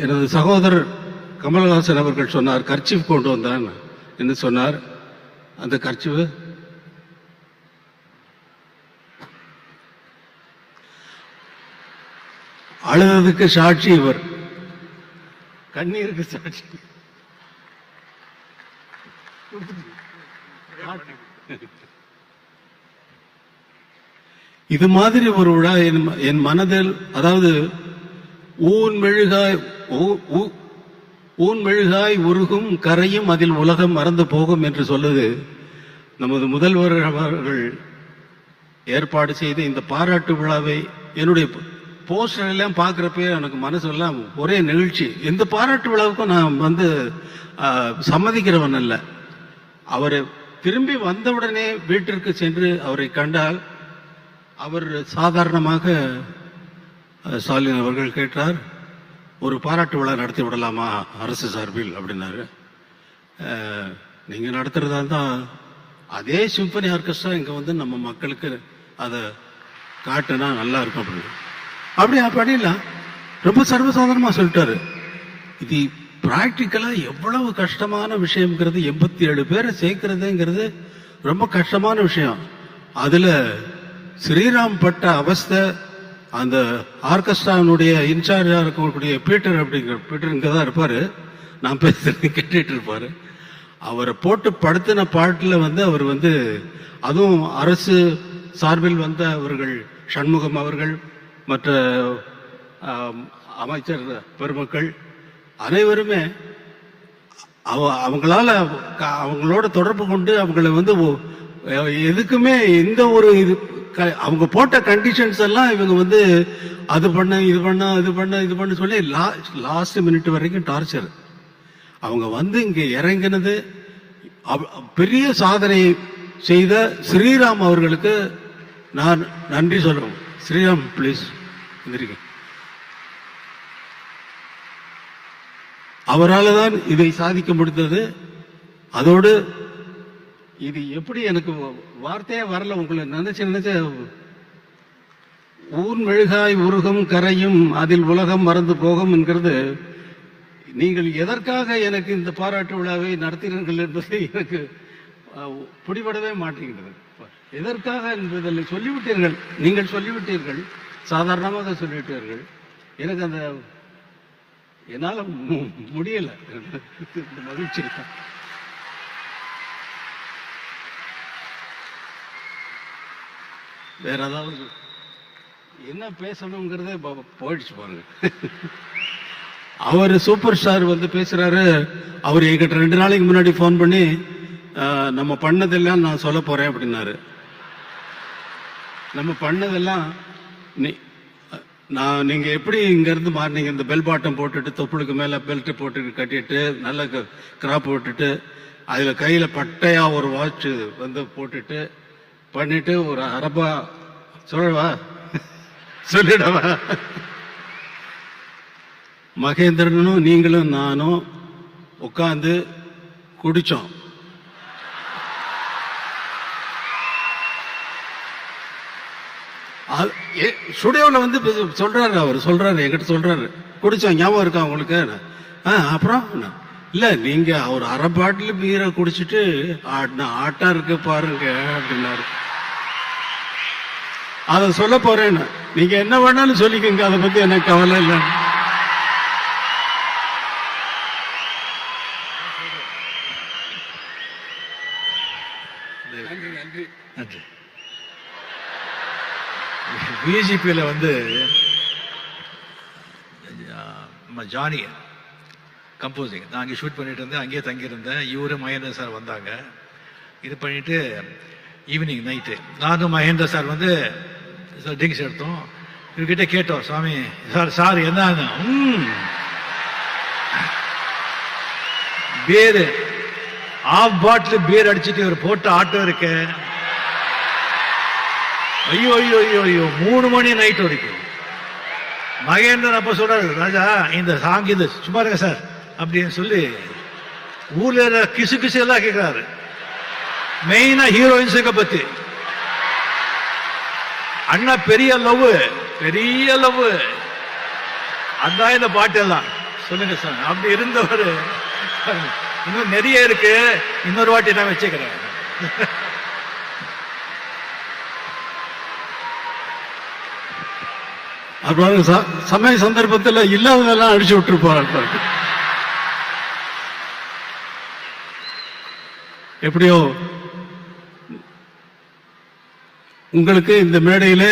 எனது சகோதரர் கமல்ஹாசன் அவர்கள் சொன்னார், கர்ச்சீஃப் கொண்டு வந்தான் என்று சொன்னார். அந்த கர்ச்சீஃப் அழுததுக்கு சாட்சி இவர், கண்ணீருக்கு சாட்சி. இது மாதிரி ஒரு விழா என் மனதில், அதாவது ஊன் மெழுகாய் உருகும் கரையும் அதில் உலகம் மறந்து போகும் என்று சொல்லுது நமது முதல்வர் அவர்கள் ஏற்பாடு செய்த இந்த பாராட்டு விழாவை என்னுடைய போஸ்டர் எல்லாம் பார்க்குறப்ப எனக்கு மனசெல்லாம் ஒரே நிகழ்ச்சி. எந்த பாராட்டு விழாவுக்கும் நான் சம்மதிக்கிறவன் அல்ல. அவர் திரும்பி வந்தவுடனே வீட்டிற்கு சென்று அவரை கண்டால், அவர் சாதாரணமாக ஸ்டாலின் அவர்கள் கேட்டார், ஒரு பாராட்டு விழா நடத்தி விடலாமா அரசு சார்பில் அப்படின்னாரு. நீங்கள் நடத்துறதா தான் அதே சிம்பனி ஆர்கெஸ்ட்ரா இங்கே நம்ம மக்களுக்கு அதை காட்டுனா நல்லா இருக்கும் அப்படின்னு பண்ணிடலாம். ரொம்ப சர்வசாதாரணமாக சொல்லிட்டாரு. இது பிராக்டிக்கலாக எவ்வளவு கஷ்டமான விஷயம்ங்கிறது, 87 பேரை சேர்க்கிறதுங்கிறது ரொம்ப கஷ்டமான விஷயம். அதில் ஸ்ரீராம் பட்ட அவஸ்தை, அந்த ஆர்கெஸ்ட்ரானுடைய இன்சார்ஜாக இருக்கக்கூடிய பீட்டர் இங்கே தான் இருப்பார், நான் பேசுறது கேட்டுட்டு இருப்பார். அவரை போட்டு படுத்தின பாட்டில் அவர் அதுவும் அரசு சார்பில் வந்த அவர்கள், சண்முகம் அவர்கள், மற்ற அமைச்சர் பெருமக்கள் அனைவருமே அவங்களோட தொடர்பு கொண்டு அவங்கள எதுக்குமே எந்த ஒரு இது அவங்க போட்ட கண்டிஷன்ஸ் எல்லாம் இவங்க அது பண்ண இது பண்ண சொல்லி லாஸ்ட் மினிட் வரைக்கும் டார்ச்சர். அவங்க இங்க இறங்கினது பெரிய சாதனை செய்த ஸ்ரீராம் அவர்களுக்கு நான் நன்றி சொல்றேன். ஸ்ரீராம் ப்ளீஸ் அவரால் தான் இதை சாதிக்க முடிந்தது. அதோடு இது எப்படி எனக்கு வார்த்தையே வரல, உங்களை நினைச்ச ஊன் மெழுகாய் உருகும் கரையும் அதில் உலகம் மறந்து போகும் என்கிறது, நீங்கள் எதற்காக எனக்கு இந்த பாராட்டு விழாவை நடத்தினீர்கள் என்பதை எனக்கு பிடிபடவே மாட்டேங்கிறது. எதற்காக என்பதில் சொல்லிவிட்டீர்கள், நீங்கள் சொல்லிவிட்டீர்கள், சாதாரணமாக சொல்லிவிட்டீர்கள். எனக்கு அந்த என்னால் முடியல, மகிழ்ச்சி. வேற ஏதாவது என்ன பேசணுங்கிறதே போயிடுச்சு பாருங்க. அவர் சூப்பர் ஸ்டார் பேசுறாரு. அவர் என்கிட்ட 2 நாளைக்கு முன்னாடி போன் பண்ணி, நம்ம பண்ணதெல்லாம் நான் சொல்ல போறேன் அப்படின்னாரு. நம்ம பண்ணதெல்லாம் நீங்க எப்படி இங்க இருந்து மாறினீங்க, இந்த பெல் பாட்டம் போட்டுட்டு, தொப்புளுக்கு மேல பெல்ட் போட்டு கட்டிட்டு, நல்ல கிராப் போட்டுட்டு, அதுல கையில பட்டையா ஒரு வாட்ச் போட்டுட்டு பண்ணிட்டு, ஒரு அரபா சொல்லவா சொல்லிடவா, மகேந்திரனும் நீங்களும் நானும் உட்கார்ந்து குடிச்சோம். ஸ்டுடியோவில் சொல்றாரு, அவர் சொல்றாரு, என்கிட்ட சொல்றாரு, குடிச்சோம், ஞாபகம் இருக்கா உங்களுக்கு? அப்புறம் இல்ல, நீங்க அவர் அரை பாட்டில் பீரை குடிச்சிட்டு ஆட்டா இருக்கு பாருங்க அப்படின்னாரு. அதை சொல்ல போறேன்னு, நீங்க என்ன வேணாலும் சொல்லிக்கங்க, அதை பத்தி எனக்கு கவலை இல்லை. நன்றி நன்றி. பிஜேபியில் ஜானி கம்போசிங், நான் அங்கே ஷூட் பண்ணிட்டு இருந்தேன், அங்கேயே தங்கியிருந்தேன். இவரு மகேந்திர சார் வந்தாங்க. இது பண்ணிட்டு ஈவினிங் நைட்டு நானும் மகேந்திர சார் ட்ரிங்க்ஸ் எடுத்தோம். இவர்கிட்ட கேட்டோம், சுவாமி சார் என்ன பேரு ஆஃப் பாட்டில் பீர் அடிச்சுட்டு இவர் போட்ட ஆட்டோ இருக்க, ஐயோ ஐயோ ஐயோ ஐயோ 3 மணி நைட் வரைக்கும். மகேந்திரன் அப்ப சொல்றாரு, ராஜா இந்த சாங் இது சும்மா இருங்க சார் அப்படின்னு சொல்லி ஊர்ல கிசு எல்லாம் கேட்கிறாரு. மெயினா ஹீரோயின்ஸுக்கு பத்தி, அண்ணா பெரிய லவ் அதான் இந்த பாட்டு எல்லாம். சொல்லுங்க சார். அப்படி இருந்தவர் இன்னும் நிறைய இருக்கு, இன்னொரு வாட்டி நான் வச்சுக்கிறேன். அப்புறம் சமய சந்தர்ப்பத்தில் இல்லாததெல்லாம் அடிச்சு விட்டுருப்பாங்க. எப்படியோ உங்களுக்கு இந்த மேடையிலே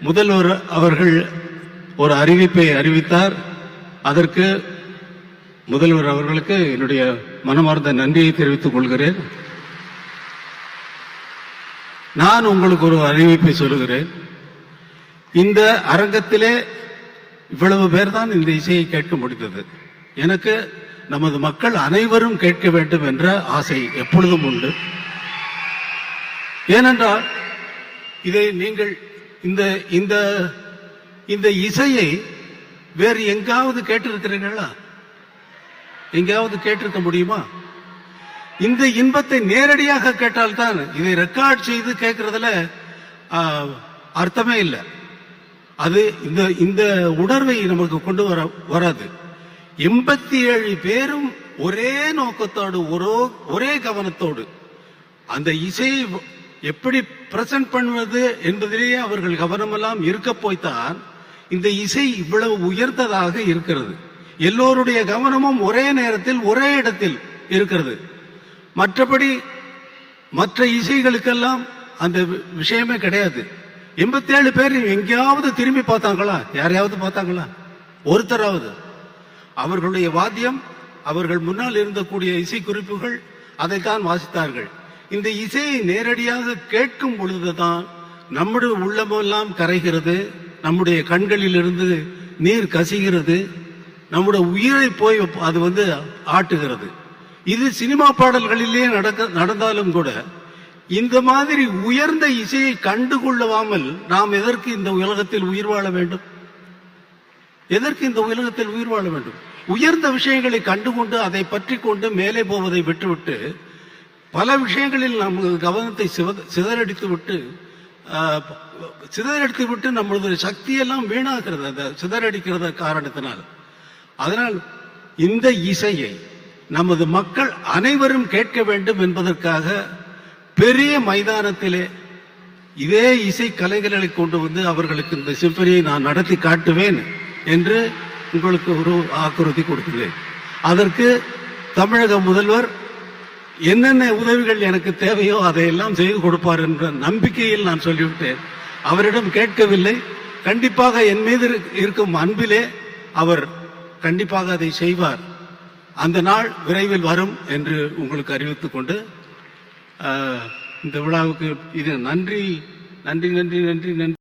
முதல்வர் அவர்கள் ஒரு அறிவிப்பை அறிவித்தார். அதற்கு முதல்வர் அவர்களுக்கு என்னுடைய மனமார்ந்த நன்றியை தெரிவித்துக் கொள்கிறேன். நான் உங்களுக்கு ஒரு அறிவிப்பை சொல்லுகிறேன். இந்த அரங்கத்திலே இவ்வளவு பேர் தான் இந்த இசையை கேட்க முடிந்தது. எனக்கு நமது மக்கள் அனைவரும் கேட்க வேண்டும் என்ற ஆசை எப்பொழுதும் உண்டு. ஏனென்றால் இதை நீங்கள் இந்த இந்த இந்த இசையை வேறு எங்காவது கேட்டிருக்கிறீர்களா? எங்காவது கேட்டிருக்க முடியுமா? இந்த இன்பத்தை நேரடியாக கேட்டால்தான், இதை ரெக்கார்ட் செய்து கேட்கறதுல அர்த்தமே இல்லை. அது இந்த இந்த உணர்வை நமக்கு கொண்டு வராது. 87 பேரும் ஒரே நோக்கத்தோடு ஒரே கவனத்தோடு அந்த இசையை எப்படி பிரசன்ட் பண்ணுவது என்பதிலேயே அவர்கள் கவனமெல்லாம் இருக்க போய்த்தான் இந்த இசை இவ்வளவு உயர்ந்ததாக இருக்கிறது. எல்லோருடைய கவனமும் ஒரே நேரத்தில் ஒரே இடத்தில் இருக்கிறது. மற்றபடி மற்ற இசைகளுக்கெல்லாம் அந்த விஷயமே கிடையாது. 87 பேர் எங்கேயாவது திரும்பி பார்த்தாங்களா? யாரையாவது பார்த்தாங்களா? ஒருத்தராவது? அவர்களுடைய வாத்தியம், அவர்கள் முன்னால் இருந்தக்கூடிய இசை குறிப்புகள், அதைத்தான் வாசித்தார்கள். இந்த இசையை நேரடியாக கேட்கும் பொழுதுதான் நம்முடைய உள்ளமெல்லாம் கரைகிறது, நம்முடைய கண்களில் இருந்து நீர் கசிகிறது, நம்முடைய உயிரை போய் அது ஆட்டுகிறது. இது சினிமா பாடல்களிலே நடந்தாலும் கூட இந்த மாதிரி உயர்ந்த இசையை கண்டுகொள்ளாமல் நாம் எதற்கு இந்த உலகத்தில் உயிர் வாழ வேண்டும்? எதற்கு இந்த உலகத்தில் உயிர் வாழ வேண்டும்? உயர்ந்த விஷயங்களை கண்டுகொண்டு அதை பற்றி கொண்டு மேலே போவதை விட்டுவிட்டு பல விஷயங்களில் நமது கவனத்தை சிதறடித்து விட்டு நம்மளது சக்தியெல்லாம் வீணாகிறது, அந்த சிதறடிக்கிறத காரணத்தினால். அதனால் இந்த இசையை நமது மக்கள் அனைவரும் கேட்க வேண்டும் என்பதற்காக பெரிய மைதானத்திலே இதே இசை கலைஞர்களை கொண்டு அவர்களுக்கு இந்த சிம்பனியை நான் நடத்தி காட்டுவேன் என்று உங்களுக்கு ஒரு வாக்குறுதி கொடுக்கிறேன். அதற்கு தமிழக முதல்வர் என்னென்ன உதவிகள் எனக்கு தேவையோ அதையெல்லாம் செய்து கொடுப்பார் என்ற நம்பிக்கையில் நான் சொல்லிவிட்டேன். அவரிடம் கேட்கவில்லை. கண்டிப்பாக என் மீது இருக்கும் அன்பிலே அவர் கண்டிப்பாக அதை செய்வார். அந்த நாள் விரைவில் வரும் என்று உங்களுக்கு அறிவித்துக் கொண்டு இந்த விழாவுக்கு இது நன்றி நன்றி நன்றி நன்றி நன்றி.